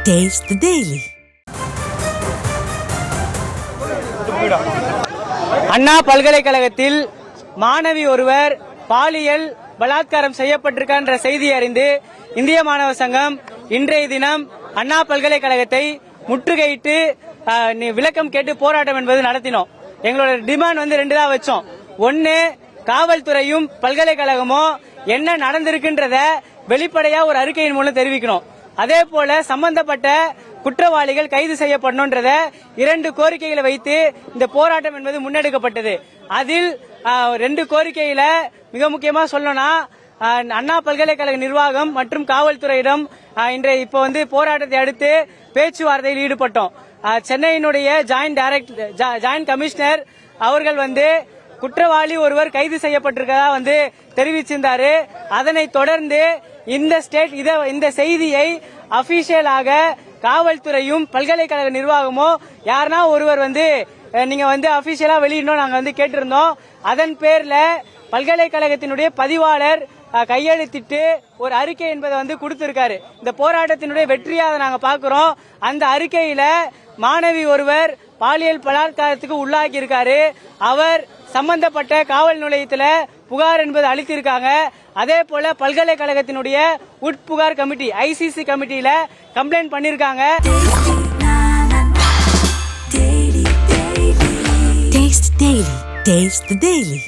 Taste the Daily. அண்ணா பல்கலைக்கழகத்தில் மாணவி ஒருவர் பாலியல் பலாத்காரம் செய்யப்பட்டிருக்கின்ற செய்தி அறிந்து இந்திய மாணவர் சங்கம் இன்றைய தினம் அண்ணா பல்கலைக்கழகத்தை முற்றுகையிட்டு விளக்கம் கேட்டு போராட்டம் என்பது நடத்தினோம். எங்களோட டிமாண்ட் ரெண்டு தான் வச்சோம். ஒன்னு, காவல்துறையும் பல்கலைக்கழகமும் என்ன நடந்திருக்குன்றத வெளிப்படையா ஒரு அறிக்கையின் மூலம் தெரிவிக்கணும். அதே போல சம்பந்தப்பட்ட குற்றவாளிகள் கைது செய்யப்படணும்ன்றத இரண்டு கோரிக்கைகளை வைத்து இந்த போராட்டம் என்பது முன்னெடுக்கப்பட்டது. அதில் ரெண்டு கோரிக்கையில மிக முக்கியமா சொல்லணும்னா, அண்ணா பல்கலைக்கழக நிர்வாகம் மற்றும் காவல்துறையிடம் இப்போ போராட்டத்தை அடுத்து பேச்சுவார்த்தையில் ஈடுபட்டோம். சென்னையினுடைய ஜாயிண்ட் கமிஷனர் அவர்கள் குற்றவாளி ஒருவர் கைது செய்யப்பட்டிருக்கதா தெரிவிச்சிருந்தாரு. அதனை தொடர்ந்து இந்த செய்தியை அபிஷியலாக காவல்துறையும் பல்கலைக்கழக நிர்வாகமோ யாருன்னா ஒருவர் நீங்க அபிஷியலா வெளியிடணும் நாங்க கேட்டிருந்தோம். அதன் பேர்ல பல்கலைக்கழகத்தினுடைய பதிவாளர் கையெழுத்திட்டு ஒரு அறிக்கை என்பதை கொடுத்திருக்காரு. இந்த போராட்டத்தினுடைய வெற்றியாக நாங்க பாக்குறோம். அந்த அறிக்கையில மாணவி ஒருவர் பாலியல் பலாத்காரத்துக்கு உள்ளாகி இருக்காரு. அவர் சம்பந்தப்பட்ட காவல் நிலையத்துல புகார் என்பது அளித்திருக்காங்க. அதே போல பல்கலைக்கழகத்தினுடைய உட்புகார் கமிட்டி ICC கமிட்டியில கம்ப்ளைண்ட் பண்ணிருக்காங்க. Taste the Daily.